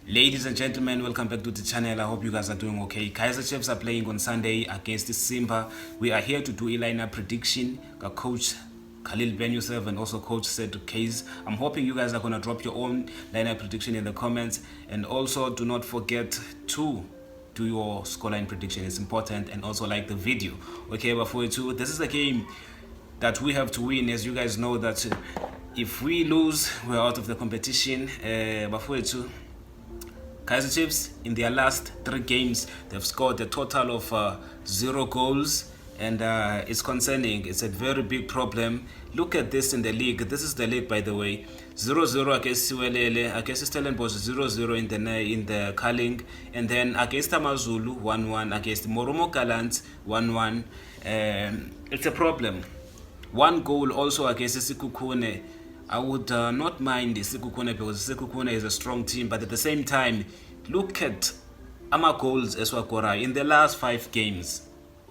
Ladies and gentlemen, welcome back to the channel. I hope you guys are doing okay. Kaizer Chiefs are playing on Sunday against Simba. We are here to do a lineup prediction. Got Coach Khalil Ben Youssef and also Coach Cedric Case. I'm hoping you guys are going to drop your own lineup prediction in the comments. And also do not forget to do your scoreline prediction. It's important. And also like the video. Okay, before you this is a game that we have to win. As you guys know that if we lose, we're out of the competition. Before you Kaizer Chiefs, in their last 3 games, they've scored a total of 0 goals, and it's concerning. It's a very big problem. Look at this in the league. This is the league, by the way. 0-0 against Siwelele, against Stellenbosch 0-0 in the Carling, and then against Amazulu 1-1, against Moromo Gallants 1-1. It's a problem. 1 goal also against Sekhukhune. I would not mind Sekhukhune because Sekhukhune is a strong team, but at the same time, look at Ama goals Eswakora in the last 5 games,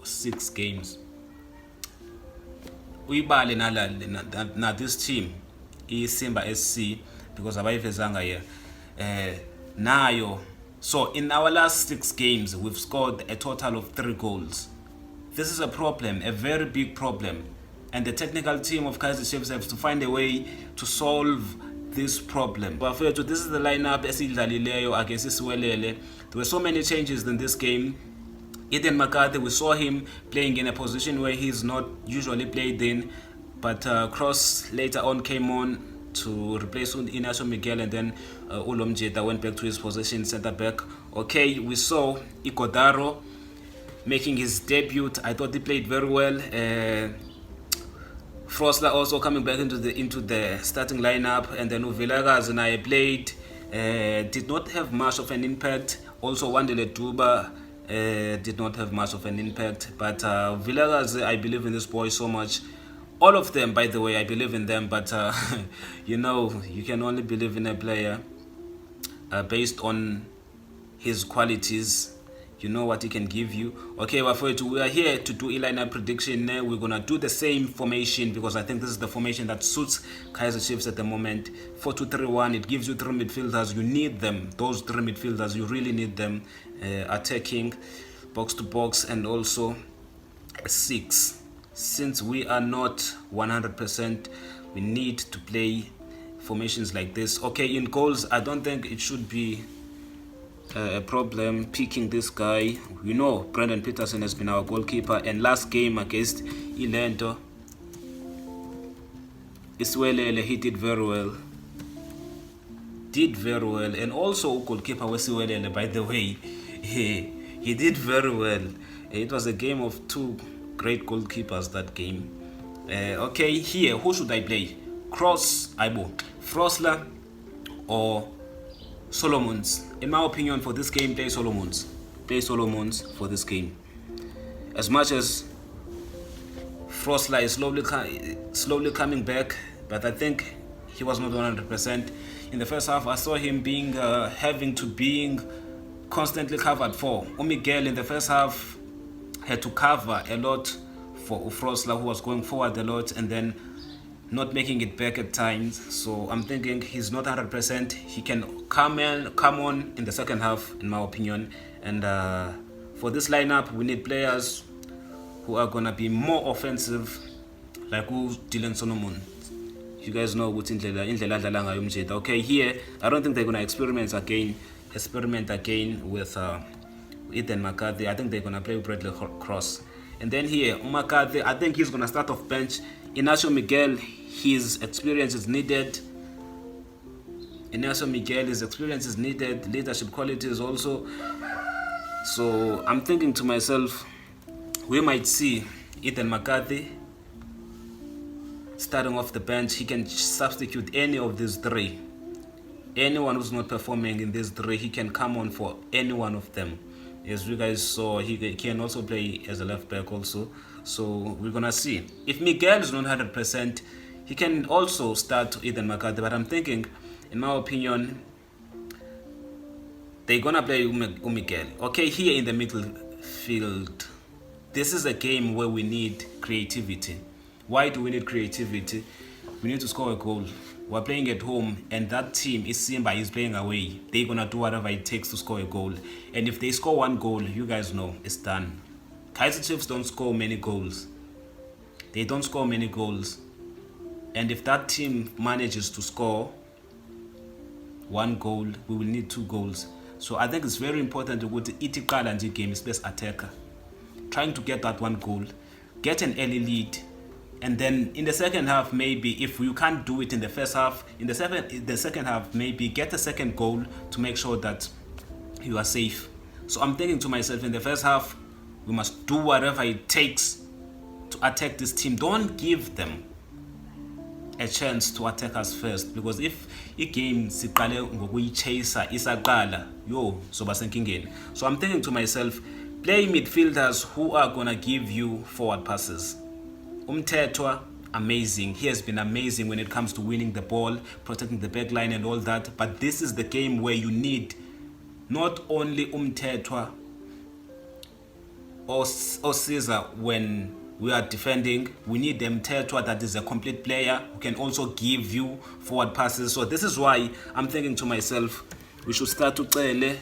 6 games. Uyibale na this team, Simba SC, because abayivezanga here. Nayo. So in our last 6 games, we've scored a total of 3 goals. This is a problem, a very big problem. And the technical team of Kaizer Chiefs have to find a way to solve this problem. But this is the lineup esidlalileyo against Siwelele. There were so many changes in this game. Eden McCarthy, we saw him playing in a position where he's not usually played in, but Cross later on came on to replace Inacio Miguel, and then Ulom Jeta went back to his position center back. Okay, we saw Igodaro making his debut. I thought he played very well. Frosler also coming back into the starting lineup, and then Vilakazi and I played, did not have much of an impact. Also Wandile Duba did not have much of an impact, but Vilakazi, I believe in this boy so much. All of them, by the way, I believe in them, but you know, you can only believe in a player based on his qualities. You know what he can give you. Okay, we are here to do a lineup prediction. We're gonna do the same formation because I think this is the formation that suits Kaizer Chiefs at the moment. 4-2-3-1. It gives you 3 midfielders. You need them. Those 3 midfielders, you really need them. Attacking, box to box, and also a 6. Since we are not 100%, we need to play formations like this. Okay, in goals, I don't think it should be a problem picking this guy. You know, Brendan Peterson has been our goalkeeper, and last game against Ilento, Isiwelele, he did very well. And also goalkeeper Isiwelele, by the way, he did very well. It was a game of 2 great goalkeepers that game. Okay, here, who should I play? Cross, Frosler, or Solomons? In my opinion, for this game, play Solomons. Play Solomons for this game. As much as Frosler is slowly coming back, but I think he was not 100%. In the first half, I saw him being constantly covered for. Miguel in the first half had to cover a lot for Frosler, who was going forward a lot and then not making it back at times. So I'm thinking he's not 100%. He can come on in the second half, in my opinion. And for this lineup, we need players who are gonna be more offensive, like Dylan Solomon. You guys know what's indlela adlala ngayo umjeta. Okay, here I don't think they're gonna experiment again with Eden McCarthy. I think they're gonna play with Bradley Cross. And then here, McCarthy, I think he's gonna start off bench. Inacio Miguel, his experience is needed. Leadership qualities also. So I'm thinking to myself, we might see Ethan McCarthy starting off the bench. He can substitute any of these 3. Anyone who's not performing in these 3, he can come on for any one of them. As you guys saw, he can also play as a left back also. So we're gonna see. If Miguel is not 100%, he can also start Ethan McCarthy. But I'm thinking, in my opinion, they're gonna play Miguel. Okay, here in the midfield, this is a game where we need creativity. Why do we need creativity? We need to score a goal. we're playing at home, and that team is Simba is playing away. They're gonna do whatever it takes to score a goal. And if they score one goal, you guys know it's done. Kaizer Chiefs don't score many goals. They don't score many goals. And if that team manages to score one goal, we will need 2 goals. So I think it's very important to go to Itikala and game, space attacker. Trying to get that 1 goal, get an early lead, and then in the second half, maybe if you can't do it in the first half, in the second half, maybe get a second goal to make sure that you are safe. So I'm thinking to myself, in the first half, we must do whatever it takes to attack this team. Don't give them a chance to attack us first, because if game siqale ngokuyichasa isaqala, yo soba senkingeni. So I'm thinking to myself, play midfielders who are gonna give you forward passes. Umthethwa, amazing. He has been amazing when it comes to winning the ball, protecting the back line and all that. But this is the game where you need not only Umthethwa or Caesar when we are defending. We need Mthethwa that is a complete player who can also give you forward passes. So this is why I'm thinking to myself, we should start to Ucele.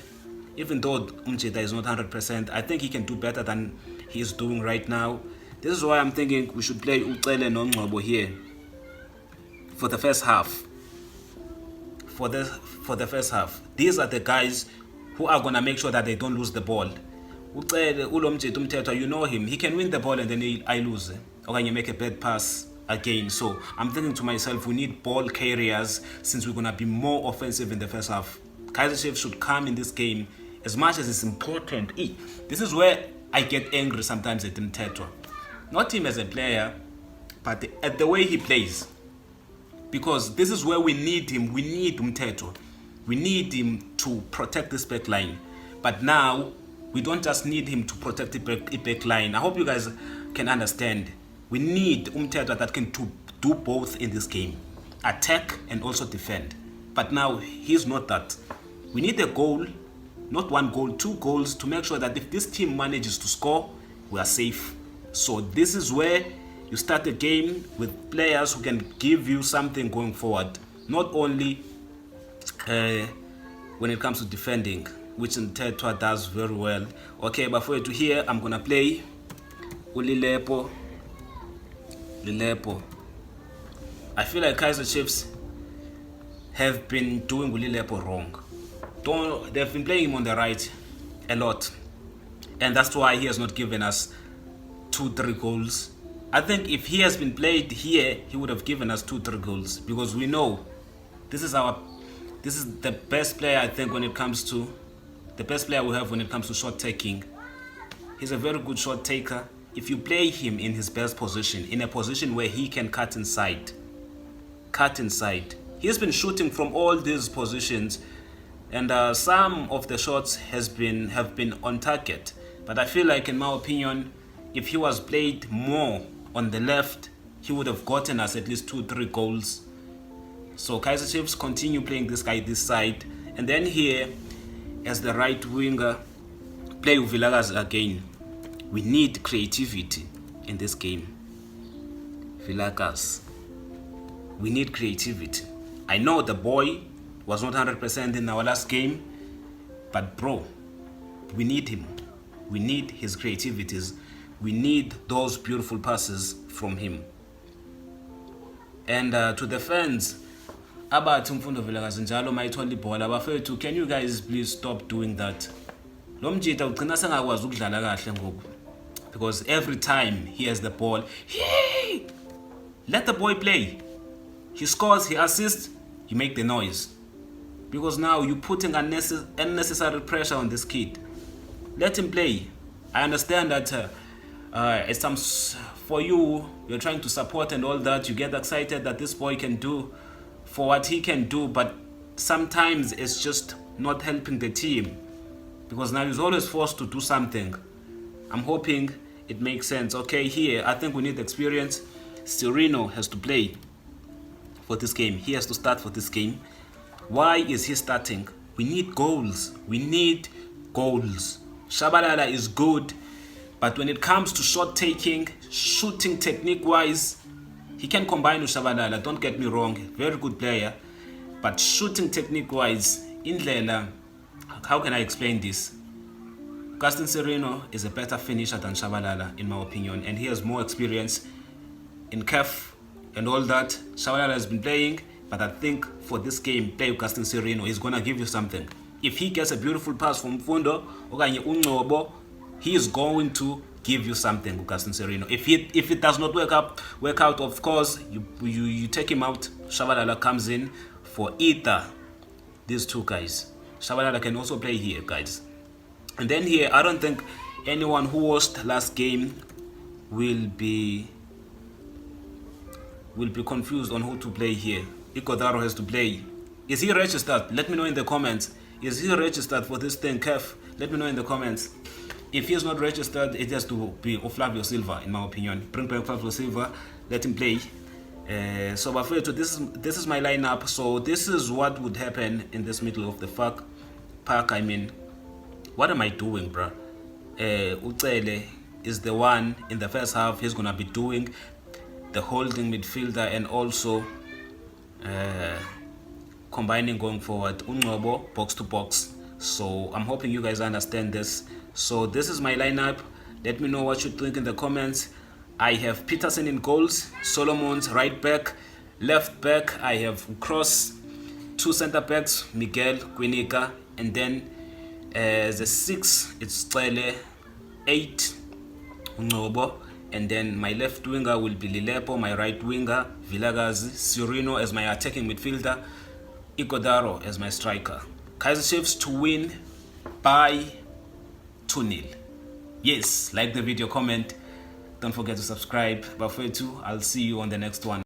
Even though Umjeda is not 100%, I think he can do better than he is doing right now. This is why I'm thinking we should play Ucele Nongcobo here for the first half. For the first half, these are the guys who are gonna make sure that they don't lose the ball. Ucele Ulomjeda Umthethwa, you know him. He can win the ball and then I lose, or can you make a bad pass again? So I'm thinking to myself, we need ball carriers since we're gonna be more offensive in the first half. Kaizer Chiefs should come in this game as much as it's important. This is where I get angry sometimes at Mthethwa. Not him as a player, but at the way he plays. Because this is where we need him. We need Mthethwa. We need him to protect this back line. But now, we don't just need him to protect the back line. I hope you guys can understand. We need Mthethwa that can do both in this game. Attack and also defend. But now, he's not that. We need a goal, not 1 goal, 2 goals, to make sure that if this team manages to score, we are safe. So this is where you start a game with players who can give you something going forward. Not only when it comes to defending, which Mthethwa does very well. Okay, but for you to hear, I'm going to play Ulilepo. I feel like Kaizer Chiefs have been doing Ulilepo wrong. They've been playing him on the right a lot. And that's why he has not given us 2-3 goals. I think if he has been played here, he would have given us 2-3 goals, because we know this is the best player, I think, when it comes to the best player we have when it comes to shot taking. He's a very good shot taker. If you play him in his best position, in a position where he can cut inside. He's been shooting from all these positions, and some of the shots have been on target. But I feel like, in my opinion, if he was played more on the left, he would have gotten us at least 2-3 goals. So Kaizer Chiefs continue playing this guy this side, and then here as the right winger, play Vilakazi again. We need creativity in this game. Vilakazi, we need creativity. I know the boy was not 100% in our last game, but bro, we need him. We need his creativities. We need those beautiful passes from him. And to the fans, abathi Mfundo Vilakazi njalo mayithola ibhola, bafethu, can you guys please stop doing that? Lo Mjida ugcina sengakwazi ukudlala kahle ngoku, because every time he has the ball, hey, let the boy play. He scores, he assists, you make the noise. Because now you're putting unnecessary pressure on this kid. Let him play. I understand that for you, you're trying to support and all that. You get excited that this boy can do for what he can do, but sometimes it's just not helping the team, because now he's always forced to do something. I'm hoping it makes sense. Okay, here I think we need experience. Sirino has to play for this game. He has to start for this game. Why is he starting? We need goals. Shabalala is good, but when it comes to shot taking, shooting technique wise, He can combine with Shabalala, don't get me wrong, very good player. But shooting technique-wise, indlela, how can I explain this? Gaston Sereno is a better finisher than Shabalala, in my opinion, and he has more experience in CAF and all that. Shabalala has been playing, but I think for this game, play with Gaston Sereno, he's going to give you something. If he gets a beautiful pass from Fundo, he is going to give you something with Gaston Sereno. If it does not work out, of course, you take him out. Shabalala comes in for either these two guys. Shabalala can also play here, guys. And then here, I don't think anyone who watched last game will be confused on who to play here. Igodaro has to play. Is he registered? Let me know in the comments. Is he registered for this thing, Kef? Let me know in the comments. If he is not registered, it has to be Flavio Silva, in my opinion. Bring back Flavio Silva, let him play. So this is my lineup. So this is what would happen in this middle of the park. I mean, what am I doing, bro? Ucele is the one in the first half. He's gonna be doing the holding midfielder and also combining going forward. Ungobo box to box. So I'm hoping you guys understand this. So this is my lineup. Let me know what you think in the comments. I have Peterson in goals, Solomon's right back, left back I have Cross, 2 center backs, Miguel, Quinica, and then the 6 it's Cele, 8 Ngobo, and then my left winger will be Lilepo, my right winger Vilagazi, Sereno as my attacking midfielder, Igodaro as my striker. Kaizer Chiefs to win by 2-0. Yes, like the video, comment. Don't forget to subscribe. Bafetu, I'll see you on the next one.